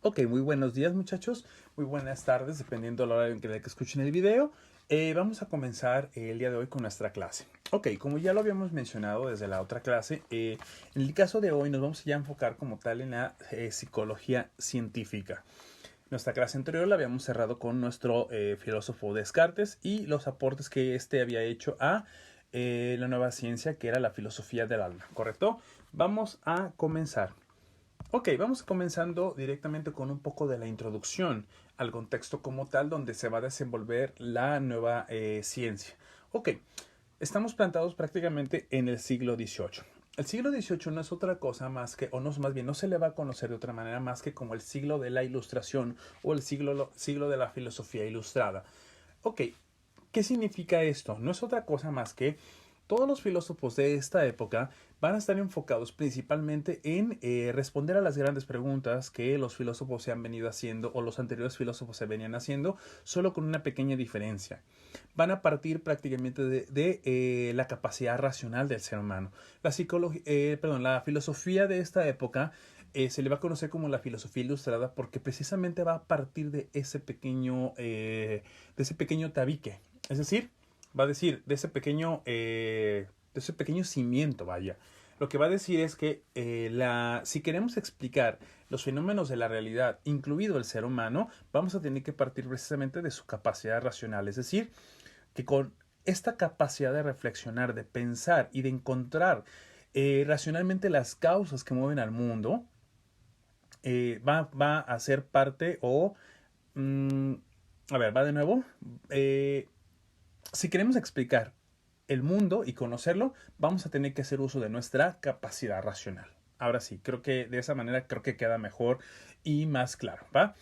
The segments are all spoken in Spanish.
Ok, muy buenos días muchachos, muy buenas tardes, dependiendo de la hora en que escuchen el video. Vamos a comenzar el día de hoy con nuestra clase. Ok, como ya lo habíamos mencionado desde la otra clase, en el caso de hoy nos vamos ya a enfocar como tal en la psicología científica. Nuestra clase anterior la habíamos cerrado con nuestro filósofo Descartes y los aportes que éste había hecho a la nueva ciencia que era la filosofía del alma, ¿correcto? Vamos a comenzar. Ok, vamos comenzando directamente con un poco de la introducción al contexto como tal donde se va a desenvolver la nueva ciencia. Ok, estamos plantados prácticamente en el siglo XVIII. El siglo XVIII no es otra cosa más que, o no, más bien, no se le va a conocer de otra manera más que como el siglo de la ilustración o el siglo de la filosofía ilustrada. Ok, ¿qué significa esto? No es otra cosa más que todos los filósofos de esta época van a estar enfocados principalmente en responder a las grandes preguntas que los filósofos se han venido haciendo o los anteriores filósofos se venían haciendo, solo con una pequeña diferencia. Van a partir prácticamente de la capacidad racional del ser humano. La filosofía de esta época se le va a conocer como la filosofía ilustrada porque precisamente va a partir de ese pequeño tabique. Es decir, va a decir de ese pequeño cimiento, vaya. Lo que va a decir es que si queremos explicar los fenómenos de la realidad, incluido el ser humano, vamos a tener que partir precisamente de su capacidad racional. Es decir, que con esta capacidad de reflexionar, de pensar y de encontrar racionalmente las causas que mueven al mundo, va a ser parte o... mm, a ver, va de nuevo. Eh, si queremos explicar el mundo y conocerlo, vamos a tener que hacer uso de nuestra capacidad racional. Ahora sí, creo que de esa manera creo que queda mejor y más claro, ¿va?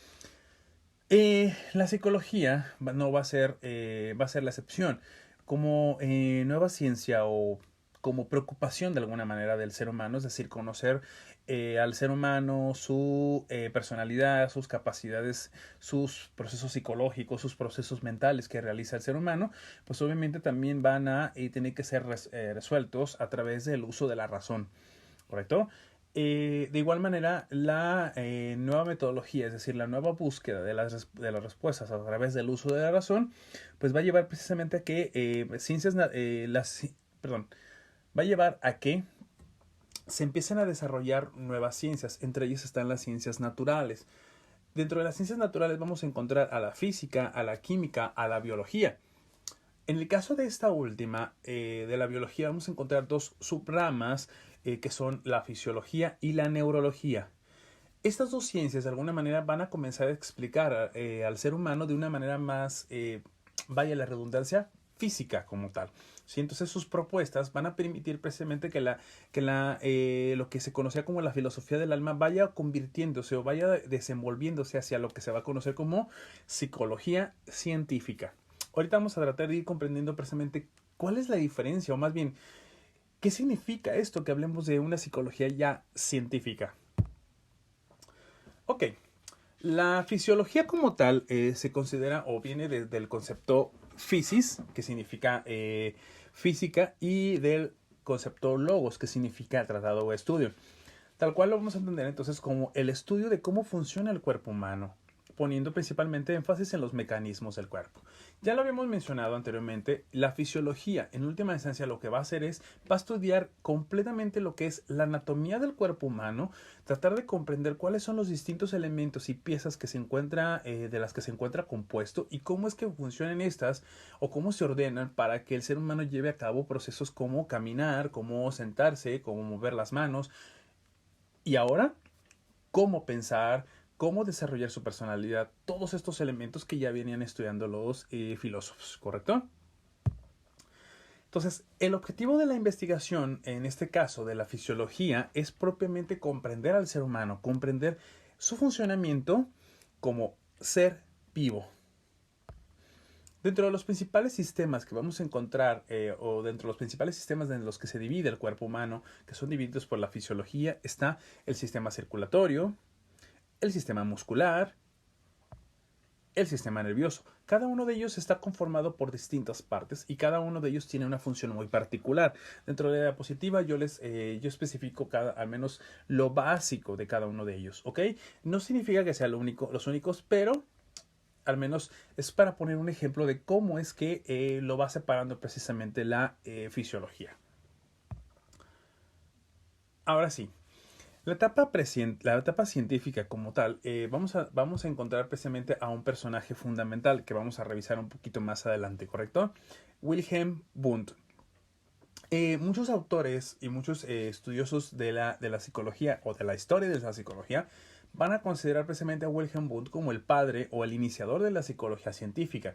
La psicología no va a ser la excepción. Como nueva ciencia o como preocupación de alguna manera del ser humano, es decir, conocer al ser humano, su personalidad, sus capacidades, sus procesos psicológicos, sus procesos mentales que realiza el ser humano, pues obviamente también van a tener que ser resueltos a través del uso de la razón. ¿Correcto? De igual manera, la nueva metodología, es decir, la nueva búsqueda de las respuestas a través del uso de la razón, pues va a llevar precisamente a que perdón, va a llevar a que se empiecen a desarrollar nuevas ciencias. Entre ellas están las ciencias naturales. Dentro de las ciencias naturales vamos a encontrar a la física, a la química, a la biología. En el caso de esta última, de la biología, vamos a encontrar dos subramas que son la fisiología y la neurología. Estas dos ciencias de alguna manera van a comenzar a explicar al ser humano de una manera más, vaya la redundancia, física como tal. ¿Sí? Entonces sus propuestas van a permitir precisamente lo que se conocía como la filosofía del alma vaya convirtiéndose o vaya desenvolviéndose hacia lo que se va a conocer como psicología científica. Ahorita vamos a tratar de ir comprendiendo precisamente cuál es la diferencia o más bien qué significa esto que hablemos de una psicología ya científica. Ok, la fisiología como tal se considera o viene del concepto physis, que significa física, y del concepto logos, que significa tratado o estudio. Tal cual lo vamos a entender entonces como el estudio de cómo funciona el cuerpo humano, poniendo principalmente énfasis en los mecanismos del cuerpo. Ya lo habíamos mencionado anteriormente, la fisiología en última instancia lo que va a hacer va a estudiar completamente lo que es la anatomía del cuerpo humano, tratar de comprender cuáles son los distintos elementos y piezas que se encuentra, de las que se encuentra compuesto y cómo es que funcionan estas o cómo se ordenan para que el ser humano lleve a cabo procesos como caminar, como sentarse, como mover las manos y ahora cómo pensar, cómo desarrollar su personalidad, todos estos elementos que ya venían estudiando los filósofos, ¿correcto? Entonces, el objetivo de la investigación, en este caso de la fisiología, es propiamente comprender al ser humano, comprender su funcionamiento como ser vivo. Dentro de los principales sistemas que vamos a encontrar, o dentro de los principales sistemas en los que se divide el cuerpo humano, que son divididos por la fisiología, está el sistema circulatorio, el sistema muscular, el sistema nervioso. Cada uno de ellos está conformado por distintas partes y cada uno de ellos tiene una función muy particular. Dentro de la diapositiva yo especifico al menos lo básico de cada uno de ellos, ¿ok? No significa que sean los únicos, pero al menos es para poner un ejemplo de cómo es que lo va separando precisamente la fisiología. Ahora sí. La etapa científica como tal, vamos a encontrar precisamente a un personaje fundamental que vamos a revisar un poquito más adelante, ¿correcto? Wilhelm Wundt. Muchos autores y muchos estudiosos de la psicología o de la historia de la psicología van a considerar precisamente a Wilhelm Wundt como el padre o el iniciador de la psicología científica.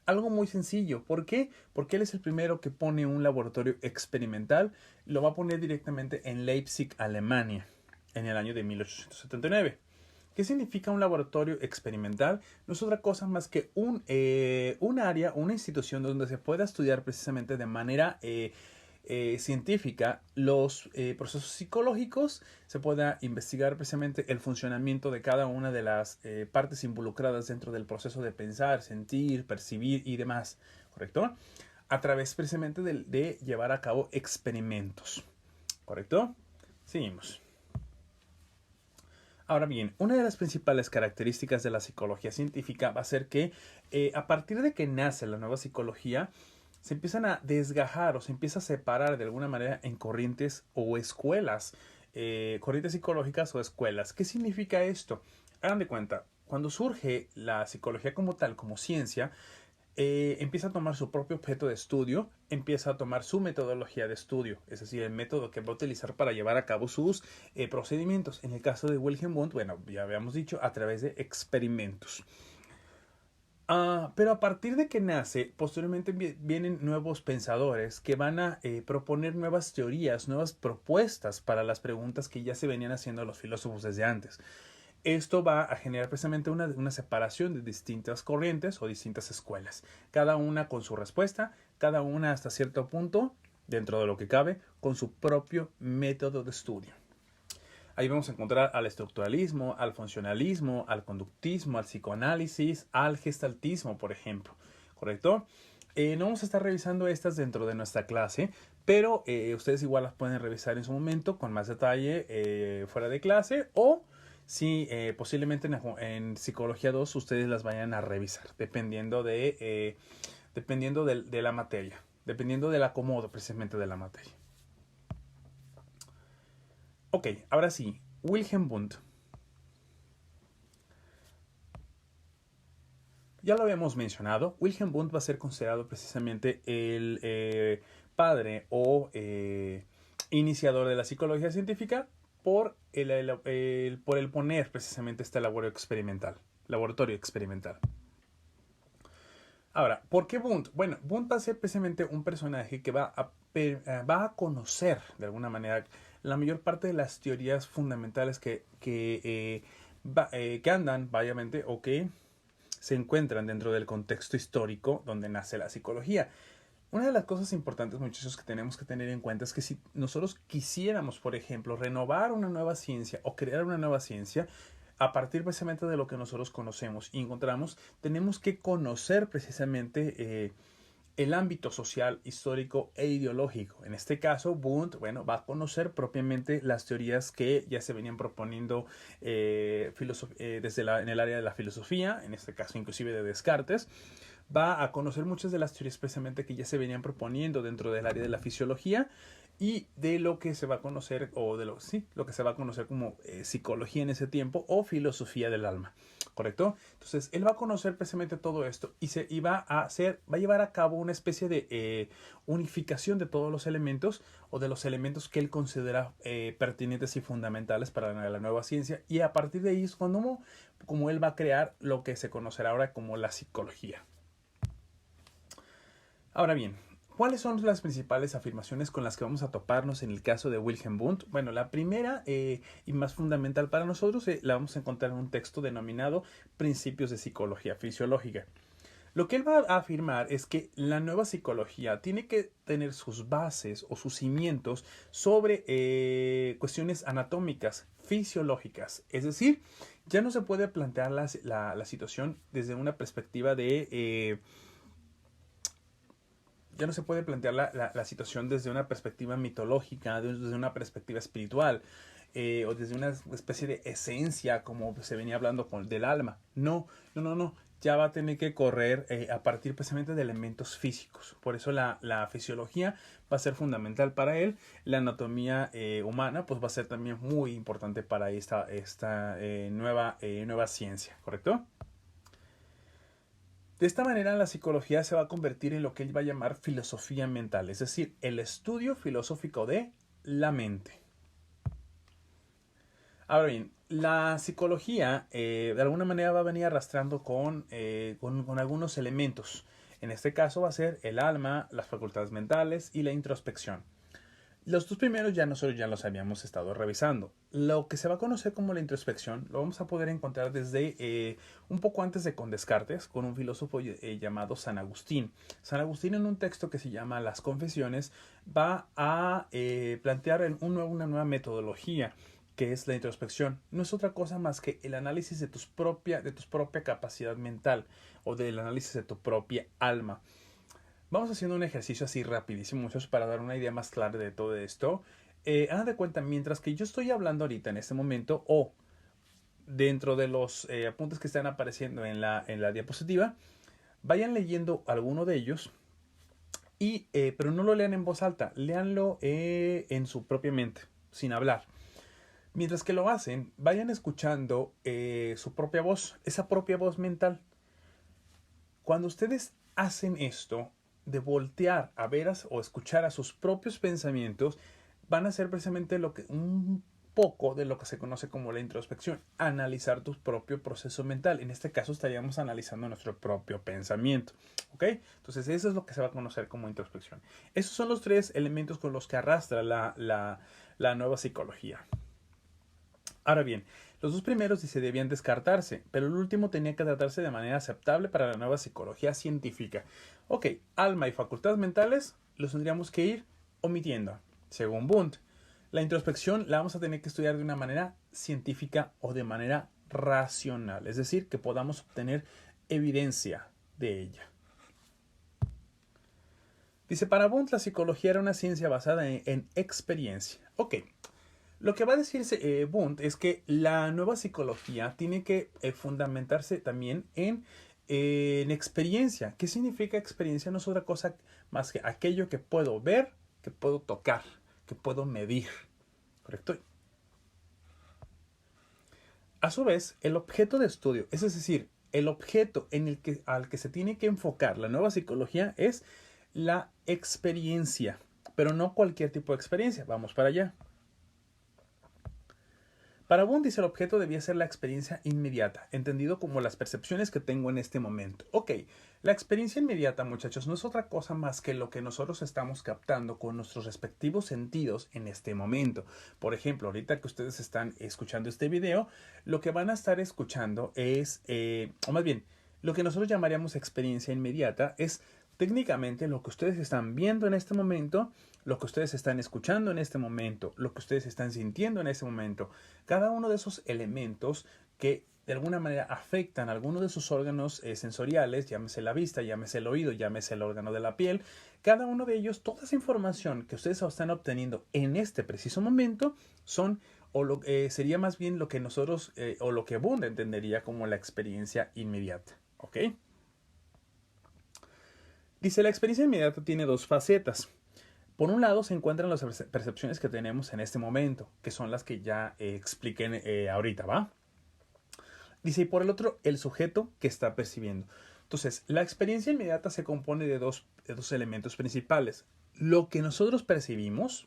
Algo muy sencillo. ¿Por qué? Porque él es el primero que pone un laboratorio experimental. Lo va a poner directamente en Leipzig, Alemania, en el año de 1879. ¿Qué significa un laboratorio experimental? No es otra cosa más que un área, una institución donde se pueda estudiar precisamente de manera científica los procesos psicológicos, se pueda investigar precisamente el funcionamiento de cada una de las partes involucradas dentro del proceso de pensar, sentir, percibir y demás, ¿correcto? A través precisamente de llevar a cabo experimentos, ¿correcto? Seguimos. Ahora bien, una de las principales características de la psicología científica va a ser que a partir de que nace la nueva psicología, se empiezan a desgajar o se empieza a separar de alguna manera en corrientes o escuelas, corrientes psicológicas o escuelas. ¿Qué significa esto? Hagan de cuenta, cuando surge la psicología como tal, como ciencia, empieza a tomar su propio objeto de estudio, empieza a tomar su metodología de estudio, es decir, el método que va a utilizar para llevar a cabo sus procedimientos. En el caso de Wilhelm Wundt, bueno, ya habíamos dicho, a través de experimentos. Pero a partir de que nace, posteriormente vienen nuevos pensadores que van a proponer nuevas teorías, nuevas propuestas para las preguntas que ya se venían haciendo los filósofos desde antes. Esto va a generar precisamente una separación de distintas corrientes o distintas escuelas, cada una con su respuesta, cada una hasta cierto punto, dentro de lo que cabe, con su propio método de estudio. Ahí vamos a encontrar al estructuralismo, al funcionalismo, al conductismo, al psicoanálisis, al gestaltismo, por ejemplo. ¿Correcto? No vamos a estar revisando estas dentro de nuestra clase, pero ustedes igual las pueden revisar en su momento con más detalle fuera de clase o si posiblemente en Psicología 2 ustedes las vayan a revisar, dependiendo de la materia, dependiendo del acomodo precisamente de la materia. Ok, ahora sí, Wilhelm Wundt. Ya lo habíamos mencionado, Wilhelm Wundt va a ser considerado precisamente el padre o iniciador de la psicología científica por el poner precisamente este laboratorio experimental. Ahora, ¿por qué Wundt? Bueno, Wundt va a ser precisamente un personaje que va a conocer de alguna manera la mayor parte de las teorías fundamentales que andan, obviamente, o que se encuentran dentro del contexto histórico donde nace la psicología. Una de las cosas importantes, muchachos, que tenemos que tener en cuenta es que si nosotros quisiéramos, por ejemplo, renovar una nueva ciencia o crear una nueva ciencia, a partir precisamente de lo que nosotros conocemos y encontramos, tenemos que conocer precisamente el ámbito social, histórico e ideológico. En este caso, Wundt, bueno, va a conocer propiamente las teorías que ya se venían proponiendo en el área de la filosofía, en este caso inclusive de Descartes. Va a conocer muchas de las teorías precisamente que ya se venían proponiendo dentro del área de la fisiología y de lo que se va a conocer, o de lo que se va a conocer como psicología en ese tiempo o filosofía del alma, ¿correcto? Entonces, él va a conocer precisamente todo esto y va a llevar a cabo una especie de unificación de todos los elementos o de los elementos que él considera pertinentes y fundamentales para la nueva ciencia, y a partir de ahí es como él va a crear lo que se conocerá ahora como la psicología. Ahora bien, ¿cuáles son las principales afirmaciones con las que vamos a toparnos en el caso de Wilhelm Wundt? Bueno, la primera y más fundamental para nosotros la vamos a encontrar en un texto denominado Principios de Psicología Fisiológica. Lo que él va a afirmar es que la nueva psicología tiene que tener sus bases o sus cimientos sobre cuestiones anatómicas, fisiológicas. Es decir, ya no se puede plantear la situación desde una perspectiva de ya no se puede plantear la situación desde una perspectiva mitológica, desde una perspectiva espiritual, o desde una especie de esencia, como se venía hablando del alma. No, no, no, no. Ya va a tener que correr a partir precisamente de elementos físicos. Por eso la fisiología va a ser fundamental para él. La anatomía humana pues va a ser también muy importante para esta nueva ciencia, ¿correcto? De esta manera, la psicología se va a convertir en lo que él va a llamar filosofía mental, es decir, el estudio filosófico de la mente. Ahora bien, la psicología de alguna manera va a venir arrastrando con algunos elementos. En este caso va a ser el alma, las facultades mentales y la introspección. Los dos primeros ya nosotros ya los habíamos estado revisando. Lo que se va a conocer como la introspección lo vamos a poder encontrar desde un poco antes de con Descartes, con un filósofo llamado San Agustín. San Agustín en un texto que se llama Las Confesiones va a plantear una nueva metodología que es la introspección. No es otra cosa más que el análisis de tu propia capacidad mental o del análisis de tu propia alma. Vamos haciendo un ejercicio así rapidísimo, muchachos, para dar una idea más clara de todo esto. Hagan de cuenta, mientras que yo estoy hablando ahorita en este momento, o dentro de los apuntes que están apareciendo en la diapositiva, vayan leyendo alguno de ellos, pero no lo lean en voz alta, léanlo en su propia mente, sin hablar. Mientras que lo hacen, vayan escuchando su propia voz, esa propia voz mental. Cuando ustedes hacen esto, de voltear a ver o escuchar a sus propios pensamientos, van a ser precisamente un poco de lo que se conoce como la introspección, analizar tu propio proceso mental. En este caso estaríamos analizando nuestro propio pensamiento. ¿Ok? Entonces eso es lo que se va a conocer como introspección. Esos son los tres elementos con los que arrastra la nueva psicología. Ahora bien, los dos primeros se debían descartarse, pero el último tenía que tratarse de manera aceptable para la nueva psicología científica. Ok, alma y facultades mentales los tendríamos que ir omitiendo, según Wundt. La introspección la vamos a tener que estudiar de una manera científica o de manera racional, es decir, que podamos obtener evidencia de ella. Dice, para Wundt la psicología era una ciencia basada en experiencia. Ok, lo que va a decirse Wundt es que la nueva psicología tiene que fundamentarse también en experiencia. ¿Qué significa experiencia? No es otra cosa más que aquello que puedo ver, que puedo tocar, que puedo medir. ¿Correcto? A su vez, el objeto de estudio, es decir, el objeto al que se tiene que enfocar la nueva psicología es la experiencia, pero no cualquier tipo de experiencia. Vamos para allá. Para Wundt dice el objeto debía ser la experiencia inmediata, entendido como las percepciones que tengo en este momento. Ok, la experiencia inmediata, muchachos, no es otra cosa más que lo que nosotros estamos captando con nuestros respectivos sentidos en este momento. Por ejemplo, ahorita que ustedes están escuchando este video, lo que van a estar escuchando es, o más bien, lo que nosotros llamaríamos experiencia inmediata es técnicamente lo que ustedes están viendo en este momento, lo que ustedes están escuchando en este momento, lo que ustedes están sintiendo en este momento. Cada uno de esos elementos que de alguna manera afectan a alguno de sus órganos sensoriales, llámese la vista, llámese el oído, llámese el órgano de la piel, cada uno de ellos, toda esa información que ustedes están obteniendo en este preciso momento son sería más bien lo que nosotros o lo que Wundt entendería como la experiencia inmediata. ¿Ok? Dice, la experiencia inmediata tiene dos facetas. Por un lado se encuentran las percepciones que tenemos en este momento, que son las que ya expliqué ahorita, ¿va? Dice, y por el otro, el sujeto que está percibiendo. Entonces, la experiencia inmediata se compone de dos elementos principales. Lo que nosotros percibimos,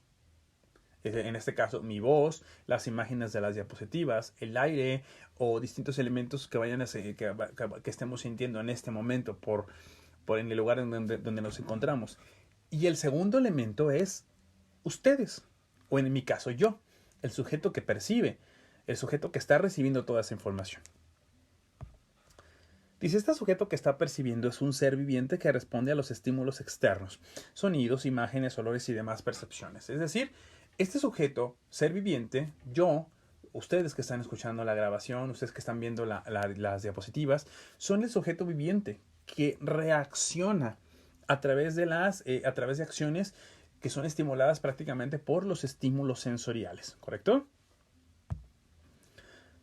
en este caso mi voz, las imágenes de las diapositivas, el aire o distintos elementos que vayan que estemos sintiendo en este momento por en el lugar donde nos encontramos. Y el segundo elemento es ustedes, o en mi caso yo, el sujeto que percibe, el sujeto que está recibiendo toda esa información. Dice, este sujeto que está percibiendo es un ser viviente que responde a los estímulos externos, sonidos, imágenes, olores y demás percepciones. Es decir, este sujeto, ser viviente, yo, ustedes que están escuchando la grabación, ustedes que están viendo las diapositivas, son el sujeto viviente que reacciona a través de acciones que son estimuladas prácticamente por los estímulos sensoriales, ¿correcto?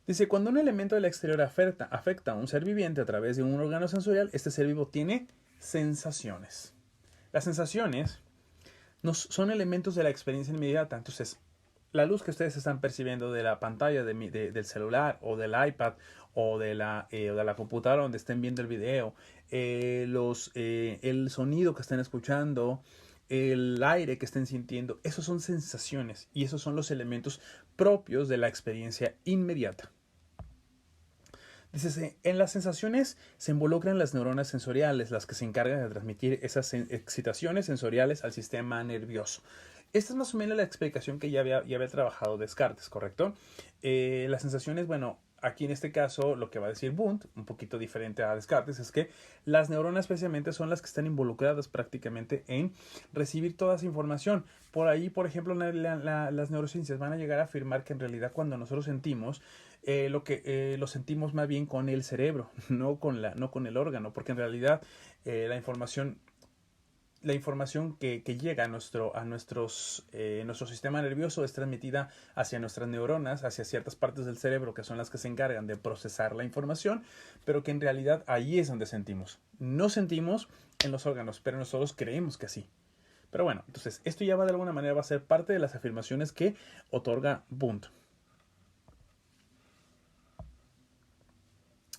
Dice, cuando un elemento del exterior afecta a un ser viviente a través de un órgano sensorial, este ser vivo tiene sensaciones. Las sensaciones son elementos de la experiencia inmediata. Entonces, la luz que ustedes están percibiendo de la pantalla del celular o del iPad o de la computadora donde estén viendo el video, el sonido que estén escuchando, el aire que estén sintiendo, esos son sensaciones y esos son los elementos propios de la experiencia inmediata. Dice, en las sensaciones se involucran las neuronas sensoriales, las que se encargan de transmitir esas excitaciones sensoriales al sistema nervioso. Esta es más o menos la explicación que ya había trabajado Descartes, ¿correcto? Las sensaciones, bueno, aquí en este caso lo que va a decir Wundt, un poquito diferente a Descartes, es que las neuronas especialmente son las que están involucradas prácticamente en recibir toda esa información. Por ahí, por ejemplo, las neurociencias van a llegar a afirmar que en realidad cuando nosotros sentimos, lo sentimos más bien con el cerebro, no con el órgano, porque en realidad la información que llega a nuestro sistema nervioso es transmitida hacia nuestras neuronas, hacia ciertas partes del cerebro que son las que se encargan de procesar la información, pero que en realidad ahí es donde sentimos. No sentimos en los órganos, pero nosotros creemos que sí. Pero bueno, entonces esto ya de alguna manera va a ser parte de las afirmaciones que otorga Wundt.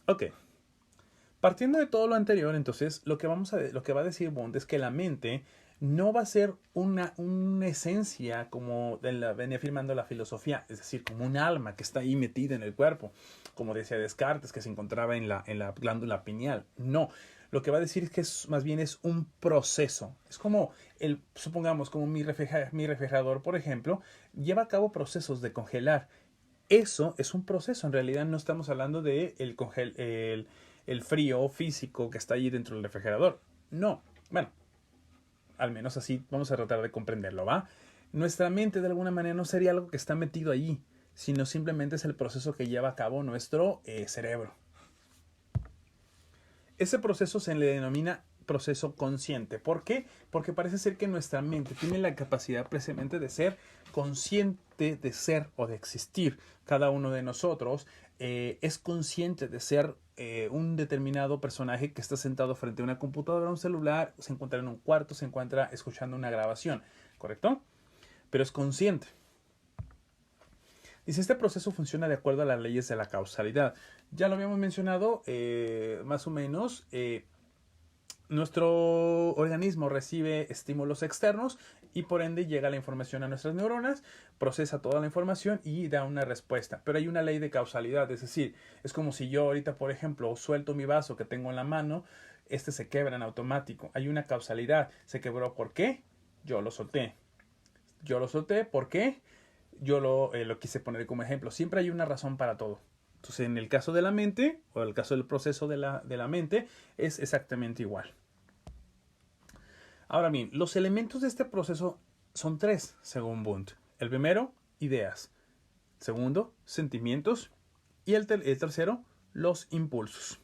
Ok. Partiendo de todo lo anterior, entonces, lo que va a decir Wundt es que la mente no va a ser una esencia como venía afirmando la filosofía, es decir, como un alma que está ahí metida en el cuerpo, como decía Descartes, que se encontraba en la glándula pineal. No, lo que va a decir es que más bien es un proceso. Es como, supongamos, como mi refrigerador, por ejemplo, lleva a cabo procesos de congelar. Eso es un proceso, en realidad no estamos hablando de el frío físico que está allí dentro del refrigerador. No, bueno, al menos así vamos a tratar de comprenderlo, ¿va? Nuestra mente de alguna manera no sería algo que está metido allí, sino simplemente es el proceso que lleva a cabo nuestro cerebro. Ese proceso se le denomina proceso consciente. ¿Por qué? Porque parece ser que nuestra mente tiene la capacidad precisamente de ser consciente de ser o de existir. Cada uno de nosotros es consciente de ser un determinado personaje que está sentado frente a una computadora, un celular, se encuentra en un cuarto, se encuentra escuchando una grabación, ¿correcto? Pero es consciente. Dice, este proceso funciona de acuerdo a las leyes de la causalidad. Ya lo habíamos mencionado, más o menos. Nuestro organismo recibe estímulos externos y por ende llega la información a nuestras neuronas, procesa toda la información y da una respuesta. Pero hay una ley de causalidad, es decir, es como si yo ahorita, por ejemplo, suelto mi vaso que tengo en la mano, este se quebra en automático. Hay una causalidad. ¿Se quebró por qué? Yo lo solté. Yo lo solté, ¿por qué? Yo lo quise poner como ejemplo. Siempre hay una razón para todo. Entonces, en el caso de la mente, o el caso del proceso de la mente, es exactamente igual. Ahora bien, los elementos de este proceso son tres, según Wundt. El primero, ideas. Segundo, sentimientos. Y el tercero, los impulsos.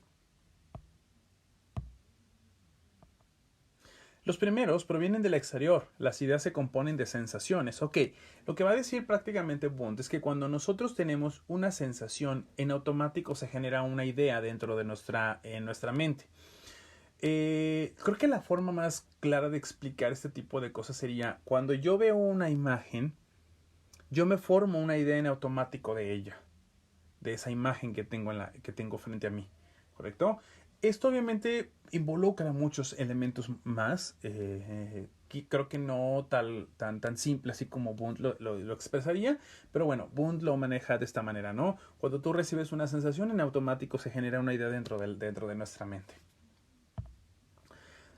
Los primeros provienen del exterior, las ideas se componen de sensaciones. Ok, lo que va a decir prácticamente Wundt es que cuando nosotros tenemos una sensación, en automático se genera una idea dentro de nuestra mente. Creo que la forma más clara de explicar este tipo de cosas sería cuando yo veo una imagen, yo me formo una idea en automático de ella, de esa imagen que tengo frente a mí, ¿correcto? Esto obviamente involucra muchos elementos más. Creo que no tan simple así como Wundt lo expresaría, pero bueno, Wundt lo maneja de esta manera, ¿no? Cuando tú recibes una sensación, en automático se genera una idea dentro de nuestra mente.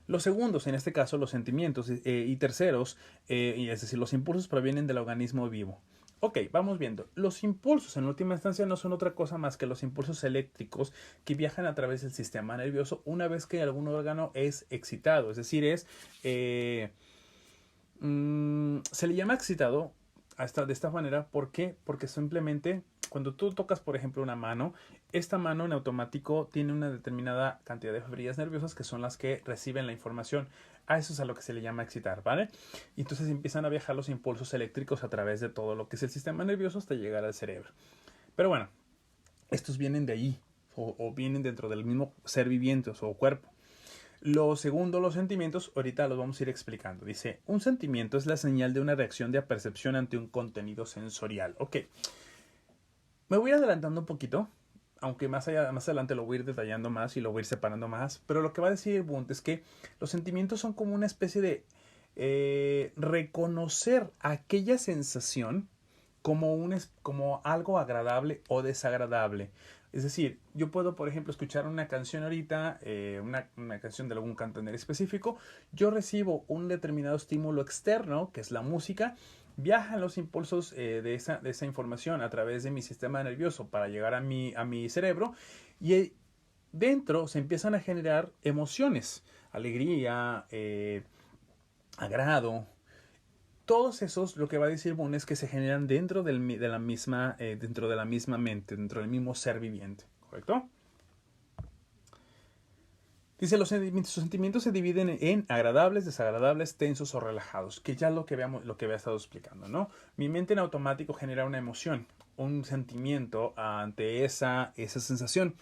Los segundos, en este caso los sentimientos, y terceros, es decir, los impulsos provienen del organismo vivo. Ok, vamos viendo. Los impulsos en última instancia no son otra cosa más que los impulsos eléctricos que viajan a través del sistema nervioso una vez que algún órgano es excitado. Es decir, eh, se le llama excitado de esta manera. ¿Por qué? Porque simplemente cuando tú tocas, por ejemplo, una mano, esta mano en automático tiene una determinada cantidad de fibrillas nerviosas que son las que reciben la información. A eso es a lo que se le llama excitar, ¿vale? Y entonces empiezan a viajar los impulsos eléctricos a través de todo lo que es el sistema nervioso hasta llegar al cerebro. Pero bueno, estos vienen de ahí o vienen dentro del mismo ser viviente o cuerpo. Lo segundo, los sentimientos, ahorita los vamos a ir explicando. Dice, un sentimiento es la señal de una reacción de apercepción ante un contenido sensorial. Ok, me voy adelantando un poquito, aunque más adelante lo voy a ir detallando más y lo voy a ir separando más. Pero lo que va a decir Bunt es que los sentimientos son como una especie de reconocer aquella sensación como algo agradable o desagradable. Es decir, yo puedo, por ejemplo, escuchar una canción ahorita, una canción de algún cantante específico, yo recibo un determinado estímulo externo, que es la música, viajan los impulsos de esa información a través de mi sistema nervioso para llegar a mi cerebro y dentro se empiezan a generar emociones, alegría, agrado. Todos esos, lo que va a decir Boone es que se generan dentro de la misma mente, dentro del mismo ser viviente, ¿correcto? Dice, los sentimientos se dividen en agradables, desagradables, tensos o relajados, que ya es lo que había estado explicando, ¿no? Mi mente en automático genera una emoción, un sentimiento ante esa sensación.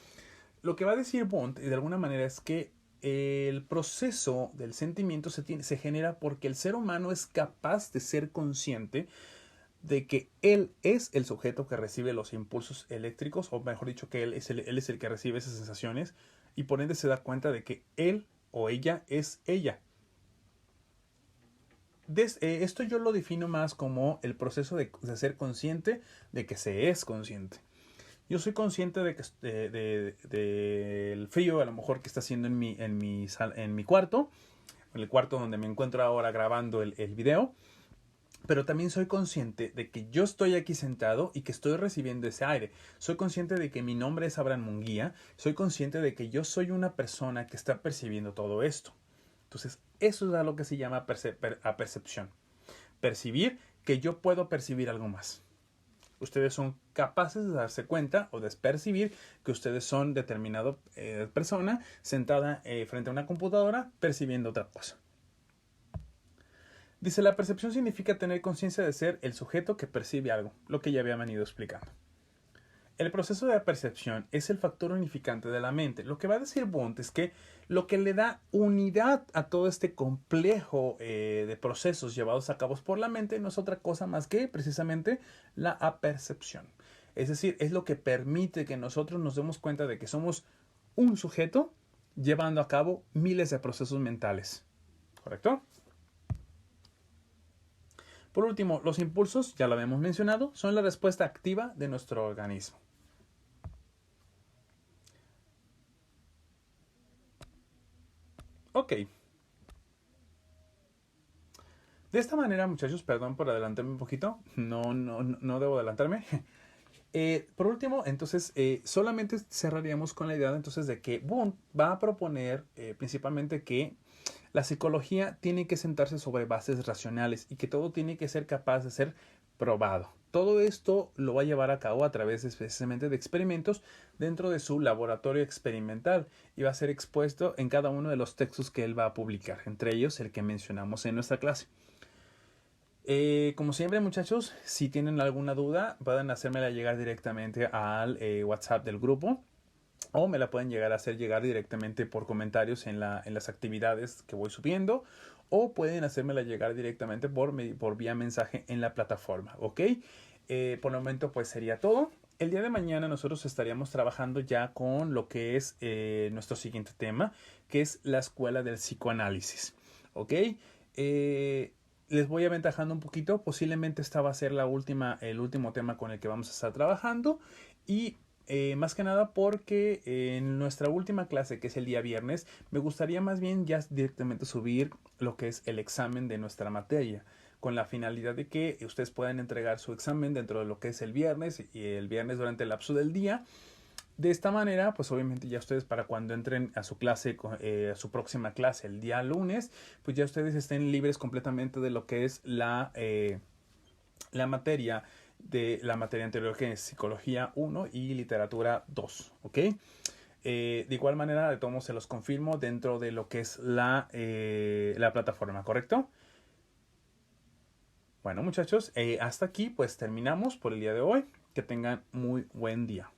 Lo que va a decir Bond, de alguna manera, es que el proceso del sentimiento se genera porque el ser humano es capaz de ser consciente de que él es el sujeto que recibe los impulsos eléctricos, o mejor dicho, que él es el que recibe esas sensaciones, y por ende se da cuenta de que él o ella es ella. Esto yo lo defino más como el proceso de ser consciente de que se es consciente. Yo soy consciente del frío a lo mejor que está haciendo en mi cuarto, en el cuarto donde me encuentro ahora grabando el video. Pero también soy consciente de que yo estoy aquí sentado y que estoy recibiendo ese aire. Soy consciente de que mi nombre es Abraham Munguía. Soy consciente de que yo soy una persona que está percibiendo todo esto. Entonces, eso es a lo que se llama percepción. Percibir que yo puedo percibir algo más. Ustedes son capaces de darse cuenta o de percibir que ustedes son determinada persona sentada frente a una computadora percibiendo otra cosa. Dice, la percepción significa tener conciencia de ser el sujeto que percibe algo, lo que ya había venido explicando. El proceso de percepción es el factor unificante de la mente. Lo que va a decir Wundt es que lo que le da unidad a todo este complejo de procesos llevados a cabo por la mente no es otra cosa más que precisamente la apercepción. Es decir, es lo que permite que nosotros nos demos cuenta de que somos un sujeto llevando a cabo miles de procesos mentales. ¿Correcto? Por último, los impulsos, ya lo habíamos mencionado, son la respuesta activa de nuestro organismo. Ok. De esta manera, muchachos, perdón por adelantarme un poquito, no debo adelantarme. Por último, entonces, solamente cerraríamos con la idea entonces de que Wundt va a proponer principalmente que la psicología tiene que sentarse sobre bases racionales y que todo tiene que ser capaz de ser probado. Todo esto lo va a llevar a cabo a través especialmente de experimentos dentro de su laboratorio experimental y va a ser expuesto en cada uno de los textos que él va a publicar, entre ellos el que mencionamos en nuestra clase. Como siempre, muchachos, si tienen alguna duda, pueden hacérmela llegar directamente al WhatsApp del grupo o me la pueden hacer llegar directamente por comentarios en las actividades que voy subiendo o pueden hacérmela llegar directamente por vía mensaje en la plataforma, ¿ok? Por el momento pues sería todo. El día de mañana nosotros estaríamos trabajando ya con lo que es nuestro siguiente tema, que es la escuela del psicoanálisis, ¿ok? Les voy aventajando un poquito, posiblemente esta va a ser el último tema con el que vamos a estar trabajando y más que nada porque en nuestra última clase, que es el día viernes, me gustaría más bien ya directamente subir lo que es el examen de nuestra materia. con la finalidad de que ustedes puedan entregar su examen dentro de lo que es el viernes y el viernes durante el lapso del día. De esta manera, pues obviamente ya ustedes para cuando entren a su clase, a su próxima clase el día lunes, pues ya ustedes estén libres completamente de lo que es la materia anterior, que es Psicología 1 y Literatura 2, ¿ok? De igual manera, de todos modos se los confirmo dentro de lo que es la plataforma, ¿correcto? Bueno, muchachos, hasta aquí pues terminamos por el día de hoy. Que tengan muy buen día.